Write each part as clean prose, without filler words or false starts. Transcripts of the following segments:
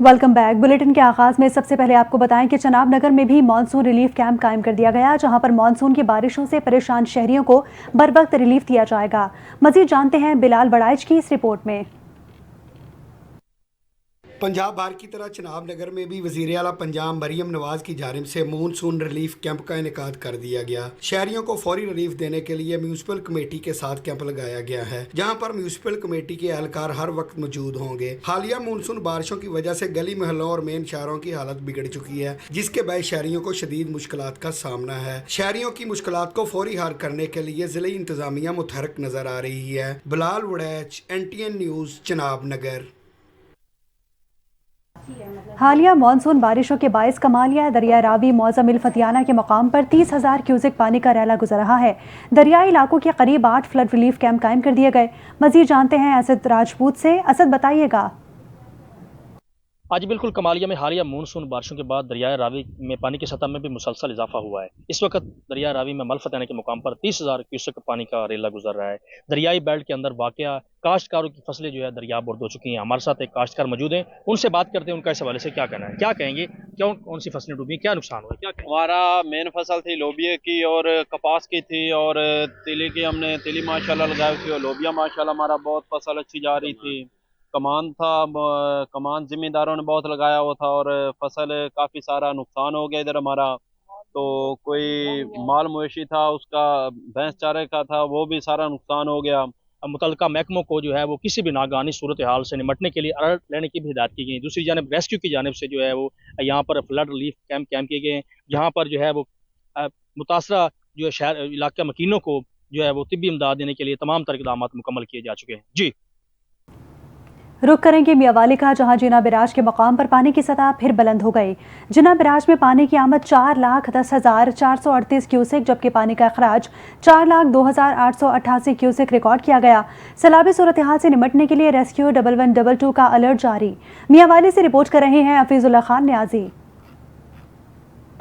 Welcome back. Bulletin के आगाज में सबसे पहले आपको बताएं कि चनाब नगर में भी मानसून रिलीफ कैंप कायम कर दिया गया, जहां पर मानसून की बारिशों से परेशान शहरियों को बर वक्त रिलीफ दिया जाएगा। मजीद जानते हैं बिलाल बड़ाइच की इस रिपोर्ट में। पंजाब भर की तरह चनाब नगर में भी वज़ीर आला पंजाब मरियम नवाज की जानिब से मानसून रिलीफ कैंप का इनेकाद कर दिया गया। शहरियों को फौरी रिलीफ देने के लिए म्यूनसिपल कमेटी के साथ कैंप लगाया गया है, जहां पर म्यूनसिपल कमेटी के एहलकार हर वक्त मौजूद होंगे। हालिया मानसून बारिशों की वजह से गली मोहल्लों और मेन शहरों की हालत बिगड़ चुकी है, जिसके बाद शहरियों को शदीद मुश्किलात का सामना है। शहरियों की मुश्किलात को फौरी हल करने के लिए जिले इंतजामिया मुतहरक नजर आ रही है। बिलाल वड़ैच, NTN न्यूज़, चनाब नगर। हालिया मानसून बारिशों के बायस कमालिया दरिया रावी मौजमिल फतियाना के मकाम पर 30,000 क्यूसेक पानी का रैला गुजर रहा है। दरियाई इलाकों के करीब 8 फ्लड रिलीफ कैंप कायम कर दिए गए। मजीद जानते हैं असद राजपूत से। असद, बताइएगा। आज बिल्कुल कमालिया में हालिया मानसून बारिशों के बाद दरियाए रावी में पानी की सतह में भी मुसलसल इजाफा हुआ है। इस वक्त दरिया रावी में मलफताना के मुकाम पर 30,000 क्यूसेक पानी का रेला गुजर रहा है। दरियाई बेल्ट के अंदर वाक़या काश्तकारों की फसलें जो है दरिया बुर्द हो चुकी हैं। हमारे साथ एक काश्तकार मौजूद हैं, उनसे बात करते हैं। उनका इस हवाले से क्या कहना है, क्या कहेंगे, क्यों कौन सी फसलें डूबी, क्या नुकसान हुआ, क्या हमारा मेन फसल थी लोबिया की और कपास की थी, और तिली की हमने तिली माशाल्लाह लगाई थी, और लोबिया माशाल्लाह हमारा बहुत फसल अच्छी जा रही थी। कमान था, कमान ज़िम्मेदारों ने बहुत लगाया हुआ था, और फसल काफ़ी सारा नुकसान हो गया इधर हमारा। तो कोई माल मवेशी था उसका, भैंस चारे का था, वो भी सारा नुकसान हो गया। मुतल्लिका महकमों को जो है वो किसी भी नागानी सूरत हाल से निमटने के लिए अलर्ट लेने की भी हिदायत की गई। दूसरी जानब रेस्क्यू की जानब से जो है वो यहाँ पर फ्लड रिलीफ कैंप किए गए हैं, जहाँ पर जो है वो मुतासरा जो है शहर इलाके मकीनों को जो है वो तिब्बी इमदाद देने के लिए तमाम तरह इक़दाम मुकम्मल किए जा चुके हैं। जी रुख करेंगे मियावाली का, जहां जिना बिराज के मकाम पर पानी की सतह फिर बुलंद हो गई। जिना बिराज में पानी की आमद 4,10,438 क्यूसेक, जबकि पानी का अखराज 4,02,888 क्यूसेक रिकॉर्ड किया गया। सैलाबी सूरत हाल से निमटने के लिए रेस्क्यू 1122 का अलर्ट जारी। मियावाली से रिपोर्ट कर रहे हैं हफीजुल्लाह खान न्याजी।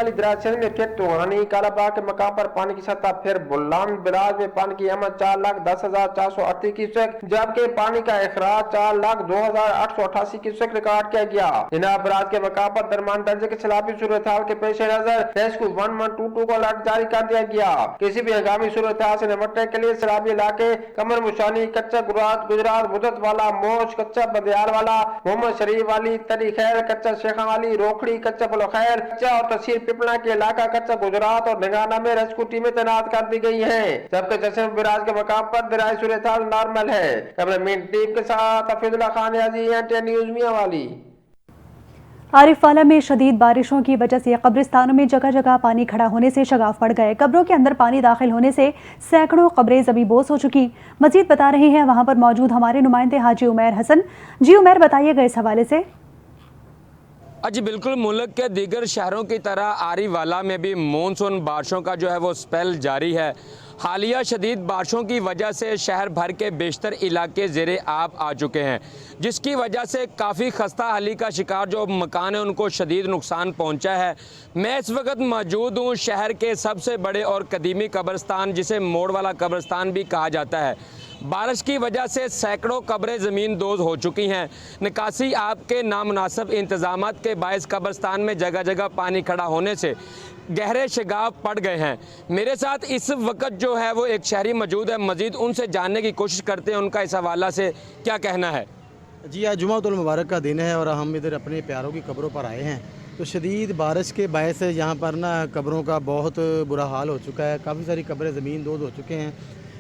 में फिर टोहानी कालाबाग के मकाम पर पानी की सतह फिर बुलंद। बिराज में पानी की आमद 4,10,438 क्यूसेक, जबकि पानी का अखराज 4,02,888 क्यूसेक रिकॉर्ड किया गया। जिनाब बिराज के मकाम पर दरमान दर्जे के सैलाबी सूरत हाल के पेश नजर रेस्क्यू 1122 को अलर्ट जारी कर दिया गया। किसी भी हंगामी सूरत हाल से निपटने के लिए सैलाबी इलाके कमर मुशानी, कच्चा गुजरात, मुदत वाला, मोच, कच्चा बदियार वाला, मोहम्मद शरीफ वाली, तरी खैर, कच्चा शेखा वाली, रोखड़ी, कच्चा पुल खैर, कच्चा और तहसील पिपला के इलाका कच्चा गुजरात और ढंगाना में रेस्क्यू टीमें तैनात कर दी गई हैं, जबकि जश्न बिराज के मकाम पर दरियाई सूरत हाल नॉर्मल है। कैमरामैन टीम के साथ हफीजुल्लाह खान न्याजी, NTN न्यूज़ मियावाली। आरिफवाला में शदीद बारिशों की वजह से कब्रिस्तानों में जगह जगह पानी खड़ा होने से शगाफ पड़ गए। कब्रों के अंदर पानी दाखिल होने से सैकड़ों कब्रें ज़मींबोस हो चुकी। मजीद बता रहे हैं वहां पर मौजूद हमारे नुमाइंदे हाजी उमैर हसन। जी उमैर, बताइएगा इस हवाले से। जी बिल्कुल, मुल्क के दीगर शहरों की तरह आरीवाला में भी मानसून बारिशों का जो है वो स्पेल जारी है। हालिया शदीद बारिशों की वजह से शहर भर के बेशतर इलाके ज़ेरे आब आ चुके हैं, जिसकी वजह से काफ़ी खस्ता हाली का शिकार जो मकान है उनको शदीद नुकसान पहुंचा है। मैं इस वक्त मौजूद हूं शहर के सबसे बड़े और कदीमी कब्रिस्तान, जिसे मोड़ वाला कब्रिस्तान भी कहा जाता है। बारिश की वजह से सैकड़ों कब्रें ज़मीन दोज हो चुकी हैं। निकासी आपके नामुनासिब इंतज़ामात के बायस कब्रिस्तान में जगह जगह पानी खड़ा होने से गहरे शगाफ पड़ गए हैं। मेरे साथ इस वक्त जो है वो एक शहरी मौजूद है, मज़ीद उनसे जानने की कोशिश करते हैं उनका इस हवाला से क्या कहना है। जी, आज जुमातुल मुबारक का दिन है और हम इधर अपने प्यारों की कब्रों पर आए हैं। तो शदीद बारिश के बायस यहाँ पर ना कब्रों का बहुत बुरा हाल हो चुका है। काफ़ी सारी कब्रें ज़मीन दोज हो चुके हैं।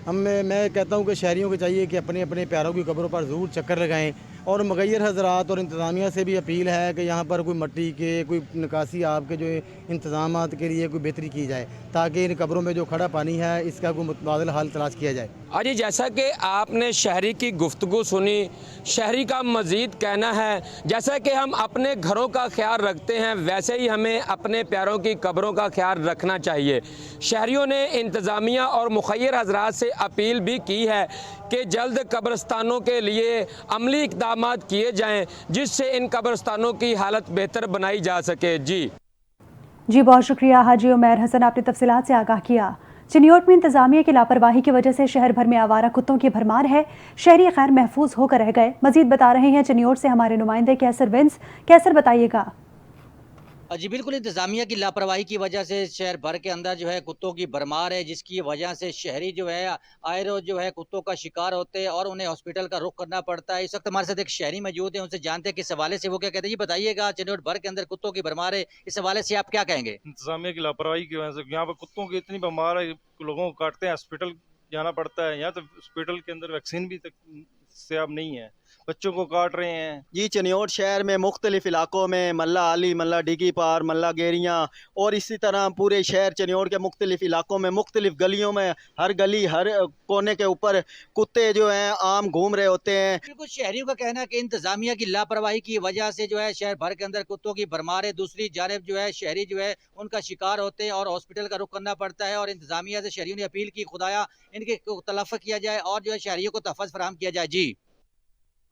मैं कहता हूँ कि शहरियों को चाहिए कि अपने अपने प्यारों की कब्रों पर ज़रूर चक्कर लगाएं, और मुगैर हज़रात और इंतज़ामिया से भी अपील है कि यहाँ पर कोई मट्टी के, कोई निकासी आपके जो इंतज़ामात के लिए कोई बेहतरी की जाए, ताकि इन कब्रों में जो खड़ा पानी है इसका कोई मुतबादिल हाल तलाश किया जाए। अजी, जैसा कि आपने शहरी की गुफ्तगू सुनी, शहरी का मज़ीद कहना है जैसा कि हम अपने घरों का ख्याल रखते हैं वैसे ही हमें अपने प्यारों की कब्रों का ख्याल रखना चाहिए। शहरियों ने इंतज़ामिया और मुखैर हज़रात से अपील भी की है कि जल्द कब्रिस्तानों के लिए अमली इक़दामात किए जाएँ, जिससे इन कब्रिस्तानों की हालत बेहतर बनाई जा सके। जी बहुत शुक्रिया हाजी उमैर हसन, आपने तफसीलात से आगाह किया। चिन्योट में इंतजामिया की लापरवाही की वजह से शहर भर में आवारा कुत्तों की भरमार है। शहरी गैर महफूज होकर रह गए। मजीद बता रहे हैं चिन्योट से हमारे नुमाइंदे कैसर विंस। कैसर, बताइएगा। जी बिल्कुल, इंतज़ामिया की लापरवाही की वजह से शहर भर के अंदर जो है कुत्तों की भरमार है, जिसकी वजह से शहरी जो है आए रोज जो है कुत्तों का शिकार होते हैं और उन्हें हॉस्पिटल का रुख करना पड़ता है। इस वक्त हमारे साथ एक शहरी मौजूद है, उनसे जानते हैं किस हवाले से वो क्या कहते हैं। जी बताइएगा, चिन्योट भर के अंदर कुत्तों की भरमार है, इस हवाले से आप क्या कहेंगे? इंतजामिया की लापरवाही की वजह से यहाँ पर कुत्तों की इतनी बीमार है, लोगों को काटते हैं, हॉस्पिटल जाना पड़ता है। यहाँ तो हॉस्पिटल के अंदर वैक्सीन भी तक से अब नहीं है, बच्चों को काट रहे हैं। जी चिन्योट शहर में मुख्तलिफ इलाकों में मल्ला आली, मल्ला डिगी पार, मल्ला गेरियाँ और इसी तरह पूरे शहर चिन्योट के मुख्तलिफ इलाकों में मुख्तलिफ गलियों में हर गली हर कोने के ऊपर कुत्ते जो हैं आम घूम रहे होते हैं। बिल्कुल, शहरियों का कहना है कि इंतजामिया की लापरवाही की वजह से जो है शहर भर के अंदर कुत्तों की भरमार है। दूसरी जानिब जो है शहरी जो है उनका शिकार होते हैं और हॉस्पिटल का रुख करना पड़ता है। और इंतजामिया से शहरियों ने अपील की, खुदाया इनके तलफ़ किया जाए और जो है शहरियों को तहफ़्फ़ुज़ फराहम किया जाए। जी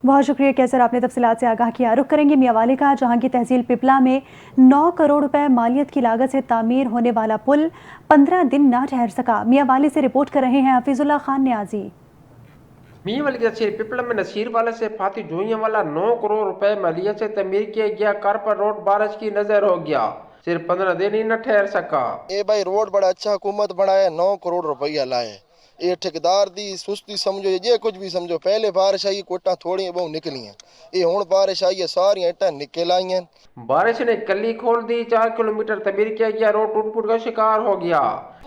बहुत शुक्रिया कैसर, आपने तफसीलात से आगाह किया। रुख करेंगे मियावाली का, जहां की तहसील पिपला में 9 करोड़ रुपए मालियत की लागत से तामीर होने वाला पुल 15 दिन न ठहर सका। मियावाली से रिपोर्ट कर रहे हैं हफीजुल्लाह खान न्याजी। मियावाली की तहसील पिपला में नसीर वाले से फाती जोइयां वाला 9 करोड़ रुपए मालियत से तमीर किया गया कारपर रोड बारिश की नजर हो गया, सिर्फ 15 दिन ही न ठहर सका। ये भाई रोड बड़ा अच्छा हुकूमत बनाया, 9 करोड़ रुपया लाए। ये ठेकेदार दी सुस्ती समझो, ये कुछ भी समझो। पहले बारिश आई कोटा थोड़ी बहुत निकली हैं, ये हुण बारिश आई है सारी इट्टां निकल आई हैं। बारिश ने कली खोल दी, 4 किलोमीटर तमीर किया गया रोड टूट फूट का शिकार हो गया।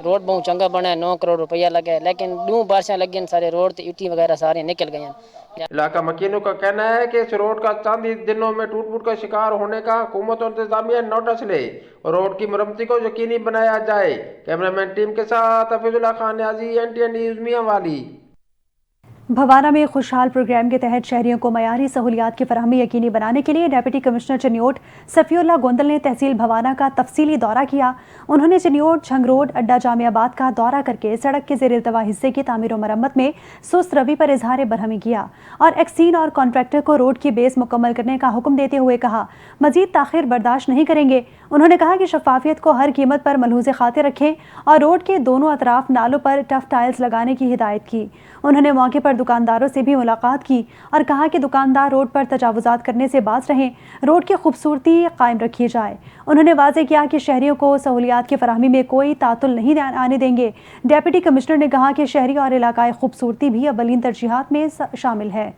रोड बहुत चंगा बना, 9 करोड़ रुपया लगा, लेकिन 2 बारिशें लगी सारे रोड ईटी वगैरह सारे निकल गए हैं। इलाका मकीनों का कहना है कि इस रोड का चंद ही दिनों में टूट फूट का शिकार होने का हुकूमत और इंतजामिया नोटिस ले और रोड की मरम्मती को यकीनी बनाया जाए। कैमरामैन टीम के साथ हफीजुल्लाह खान न्याजी, NTN न्यूज़ मियांवाली। भवाना में खुशहाल प्रोग्राम के तहत शहरियों को मयारी सहूलियात की फराहमी यकीनी बनाने के लिए डिप्टी कमिश्नर चिन्योट सफ़ीउल्लाह गोंदल ने तहसील भवाना का तफसीली दौरा किया। उन्होंने चिन्योट झंग रोड अड्डा जामियाबाद का दौरा करके सड़क के ज़ेर इल्तवा हिस्से की तामीर और मरम्मत में सुस्त रवि पर इजहार बरहमी किया और एक्सीन और कॉन्ट्रैक्टर को रोड की बेस मुकम्मल करने का हुक्म देते हुए कहा मजीद ताख़िर बर्दाश्त नहीं करेंगे। उन्होंने कहा कि शफाफियत को हर कीमत पर मलहूज़े खातिर रखें और रोड के दोनों अतराफ नालों पर टफ टाइल्स लगाने की हिदायत की। उन्होंने मौके पर दुकानदारों से भी मुलाकात की और कहा कि दुकानदार रोड पर तजावुज़ात करने से बाज रहें, रोड की खूबसूरती कायम रखी जाए। उन्होंने वाज़ेह किया कि शहरियों को सहूलियात की फराहमी में कोई तातुल नहीं आने देंगे। डिप्टी कमिश्नर ने कहा कि शहरी और इलाकाई खूबसूरती भी अव्वलीन तरजीहात में शामिल है।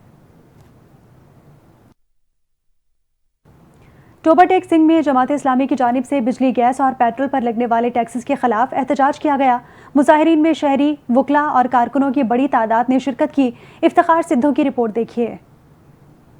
टोबा टेक सिंह में जमात इस्लामी की जानिब से बिजली, गैस और पेट्रोल पर लगने वाले टैक्सेस के खिलाफ एहतजाज किया गया। मुजाहिरीन में शहरी, वकला और कारकुनों की बड़ी तादाद ने शिरकत की। इफ्तिखार सिद्धू की रिपोर्ट देखिए।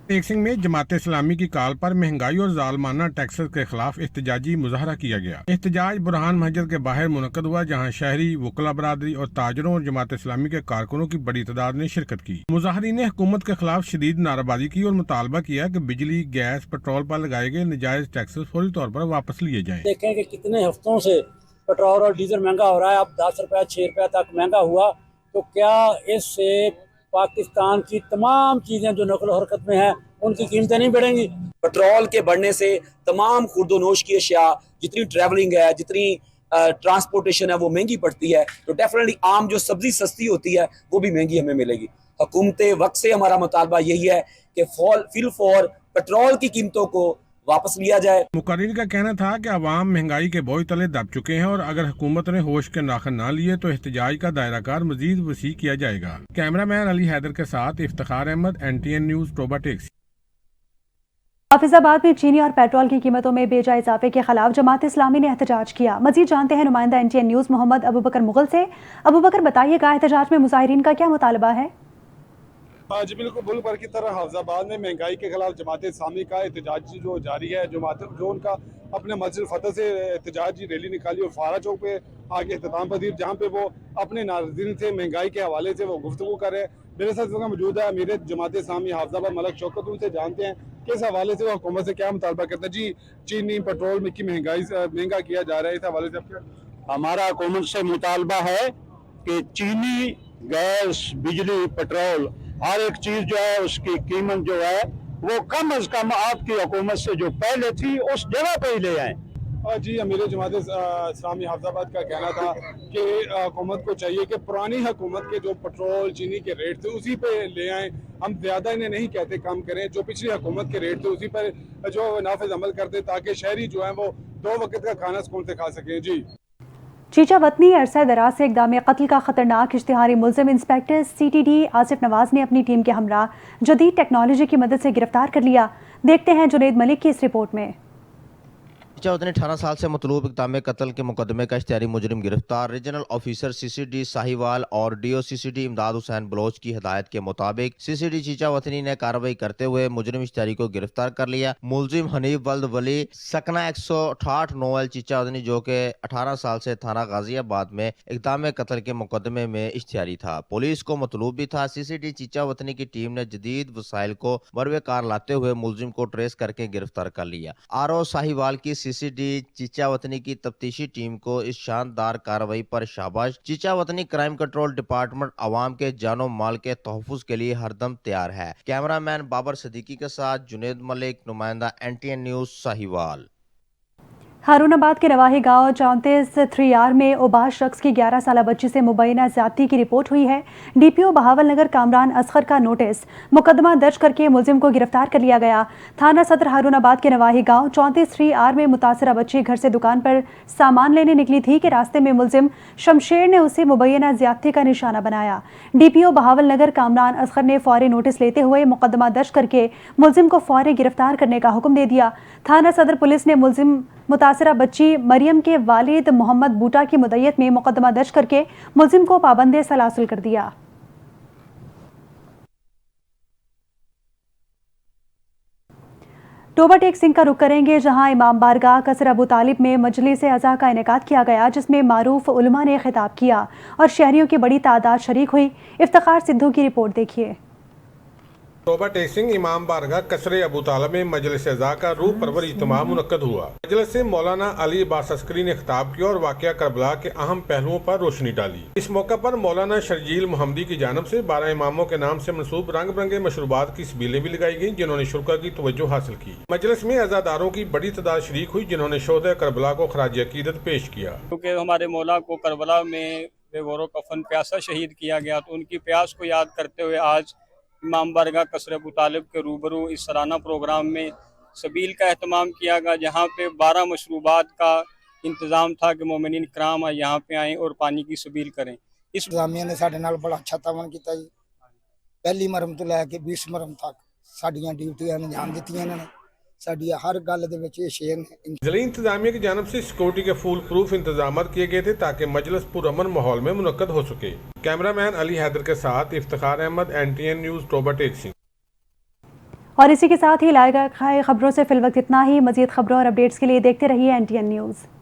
टेक सिंह में जमात इस्लामी की काल पर महंगाई और जालमाना टैक्सेस के खिलाफ एहतजाजी मुजाहरा किया गया। एहतजाज बुरहान मस्जिद के बाहर मुनक्कद हुआ, जहां शहरी, वकला बरादरी और ताजरों और जमात इस्लामी के कारकुनों की बड़ी तादाद ने शिरकत की। मुजाहरीन ने हुकूमत के खिलाफ शदीद नाराबाजी की और मुतालबा किया कि बिजली, गैस, पेट्रोल पर लगाए गए नाजायज टैक्सेस फौरी तौर पर वापस लिए जाएं। देखें कि कितने हफ्तों से पेट्रोल और डीजल महंगा हो रहा है, अब 10 रुपया 6 रुपया तक महंगा हुआ, तो क्या इससे पाकिस्तान की तमाम चीज़ें जो नकल हरकत में हैं उनकी कीमतें नहीं बढ़ेंगी? पेट्रोल के बढ़ने से तमाम खुर्दोनोश की अशिया, जितनी ट्रैवलिंग है, जितनी ट्रांसपोर्टेशन है, वो महंगी पड़ती है। तो डेफिनेटली आम जो सब्जी सस्ती होती है वो भी महंगी हमें मिलेगी। हुकूमत वक्त से हमारा मुतालबा यही है कि फॉर पेट्रोल की कीमतों को वापस लिया जाए। मुकर्रिर का कहना था कि अवाम महंगाई के बोझ तले दब चुके हैं और अगर हुकूमत ने होश के नाखन ना लिए तो एहतजाज का दायरा कार मजीद वसी किया जाएगा। कैमरामैन अली हैदर के साथ इफ्तिखार अहमद, NTN न्यूज़, टोबा टेक। हाफिजाबाद में चीनी और पेट्रोल की कीमतों में बेजा इजाफे के खिलाफ जमात इस्लामी ने एहतजाज किया। मजीद जानते हैं नुमाइंदा NTN न्यूज़ मोहम्मद अबू बकर मुगल से। अबू बकर, बताइएगा एहतजाज में मुजाहिरीन का क्या मुतालबा है? जी बिल्कुल, मुल्क भर की तरह हाफिजाबाद में महंगाई के खिलाफ जमात इस्लामी का एहतजाज जो जारी है। जो उनका अपने मस्जिद फतह से एहतजाजी रैली निकाली और फारा चौक पे आगे अख्ताम पजीर, जहाँ पे वो अपने नाज़रीन से महंगाई के हवाले से वो गुफ्तगू कर रहे हैं। मेरे साथ मौजूद है अमीर जमात इस्लामी हाफिजाबाद मलक शौकत, उनसे जानते हैं किस हवाले से वो हुकूमत से क्या मुतालबा करते हैं। जी, चीनी पेट्रोल में की महंगाई महंगा किया जा रहा है, इस हवाले से आप क्या? हमारा हुकूमत से मुतालबा है कि चीनी, गैस, बिजली, पेट्रोल, हर एक चीज़ जो है उसकी कीमत जो है वो कम अज कम आपकी हुकूमत से जो पहले थी उस जगह पे ही ले आए। जी अमीर जमात इस्लामी हाफिजाबाद का कहना था कि हुकूमत को चाहिए कि पुरानी हुकूमत के जो पेट्रोल चीनी के रेट थे उसी पे ले आएँ। हम ज़्यादा इन्हें नहीं कहते कम करें, जो पिछली हुकूमत के रेट थे उसी पर जो नाफिज अमल कर दे ताकि शहरी जो हैं वो 2 वक्त का खाना सुकून से खा सकें। जी चीचा वतनी अरसा दराज से इक़दाम कत्ल का खतरनाक इश्तिहारी मुलजिम इंस्पेक्टर CTD आसिफ नवाज ने अपनी टीम के हमरा जदीद टेक्नोलॉजी की मदद से गिरफ्तार कर लिया। देखते हैं जुनैद मलिक की इस रिपोर्ट में। चौधरी 18 साल से मतलूब इक़दाम कत्ल के मुकदमे का इश्तिहारी मुजरिम गिरफ्तार। रीजनल ऑफिसर CCD साहिवाल और DO CCD इमदाद हुसैन बलोच की हिदायत के मुताबिक CCD चीचा वतनी ने कार्रवाई करते हुए मुजरिम इश्तिहारी को गिरफ्तार कर लिया। मुलजिम हनीफ वल्द वली सकना 168 नोएल चीचा वतनी जो कि 18 साल से थाना गाजियाबाद में इक़दाम कत्ल के मुकदमे में इश्तिहारी था, पुलिस को मतलूब भी था। CCD चीचा वतनी की टीम ने जदीद वसाइल को बरवेकार लाते हुए मुलजिम को ट्रेस करके गिरफ्तार कर लिया। RO साहिवाल की CCD चीचा वतनी की तफ्तीशी टीम को इस शानदार कार्रवाई पर शाबाश। चीचा वतनी क्राइम कंट्रोल डिपार्टमेंट अवाम के जानो माल के तहफ़्फ़ुज़ के लिए हरदम तैयार है। कैमरामैन बाबर सदीकी के साथ जुनैद मलिक, नुमाइंदा NTN न्यूज़ साहिवाल। हारूनाबाद के नवाही गांव 34-3R में उबार शख्स की 11 साला बच्ची से मुबैना ज़्यादती की रिपोर्ट हुई है। DPO बहावल नगर कामरान असगर का नोटिस मुकदमा दर्ज करके मुलजिम को गिरफ्तार कर लिया गया। थाना सदर हारूनाबाद के नवाही गांव 34-3R में मुतासरा बच्ची घर से दुकान पर सामान लेने निकली थी कि रास्ते में मुलजिम शमशेर ने उसे मुबैना ज़्यादती का निशाना बनाया। DPO बहावल नगर कामरान असगर ने फौरी नोटिस लेते हुए मुकदमा दर्ज करके मुलजिम को फौरी गिरफ्तार करने का हुक्म दे दिया। थाना सदर पुलिस ने मुलजिम मुतासरा बच्ची मरियम के वालिद मोहम्मद बूटा की मुद्दत में मुकदमा दर्ज करके मुलजिम को पाबंदे सलासुल कर दिया। टोबा टेक सिंह का रुख करेंगे, जहां इमाम बारगाह कसर अबू तालिब में मजलिस अज़ा का इनेकाद किया गया, जिसमें मारूफ उलमा ने खिताब किया और शहरियों की बड़ी तादाद शरीक हुई। इफ्तिखार सिद्धू की रिपोर्ट देखिए। टोबा टेक सिंह इमाम बारगाह कसरे अबू तालिब में मजलिस अज़ा का रूह परवर इज्तिमा मुनक्कद हुआ। मजलिस से मौलाना अली अब्बास अस्करी ने खिताब किया और वाक़या करबला के अहम पहलुओं पर रोशनी डाली। इस मौका पर मौलाना शर्जील मोहम्मदी की जानब से 12 इमामों के नाम से मंसूब रंग बिरंगे मशरूबात की सबीलें भी लगाई गईं, जिन्होंने शुरका की तवज्जो हासिल की। मजलिस में अज़ादारों की बड़ी तादाद शरीक हुई, जिन्होंने शोहदा करबला को खराज अकीदत पेश किया। क्योंकि हमारे मौला को करबला में बेगौर कफन प्यासा शहीद किया गया, तो उनकी प्यास को याद करते हुए आज इमाम बारगाह कसर अबू तालिब के रूबरू इस सालाना प्रोग्राम में सबील का एहतमाम किया गया, जहाँ पे 12 मशरूबात का इंतज़ाम था कि मोमिनीन कराम यहाँ पे आएँ और पानी की सबील करें। इस इंतजामिया ने साडे नाल बड़ा अच्छा तावन किया जी। पहली मरहम तो लैके 20 मरहम तक साडियां ड्यूटियां अंजाम दित्तियां इन्होंने। साडी हर गल दे विच शेर ने। जिले इंतजामिया की जानब से सिक्योरिटी के फुल प्रूफ इंतजाम किए गए थे ताकि मजलिस पुरअमन माहौल में मुनक्कद हो सके। कैमरामैन अली हैदर के साथ इफ्तिखार अहमद, NTN न्यूज़, टोबा टेक सिंह। और इसी के साथ ही लाएगा खबरों से फिलवक्त इतना ही। मजीद खबरों और अपडेट्स के लिए देखते रहिए NTN न्यूज़।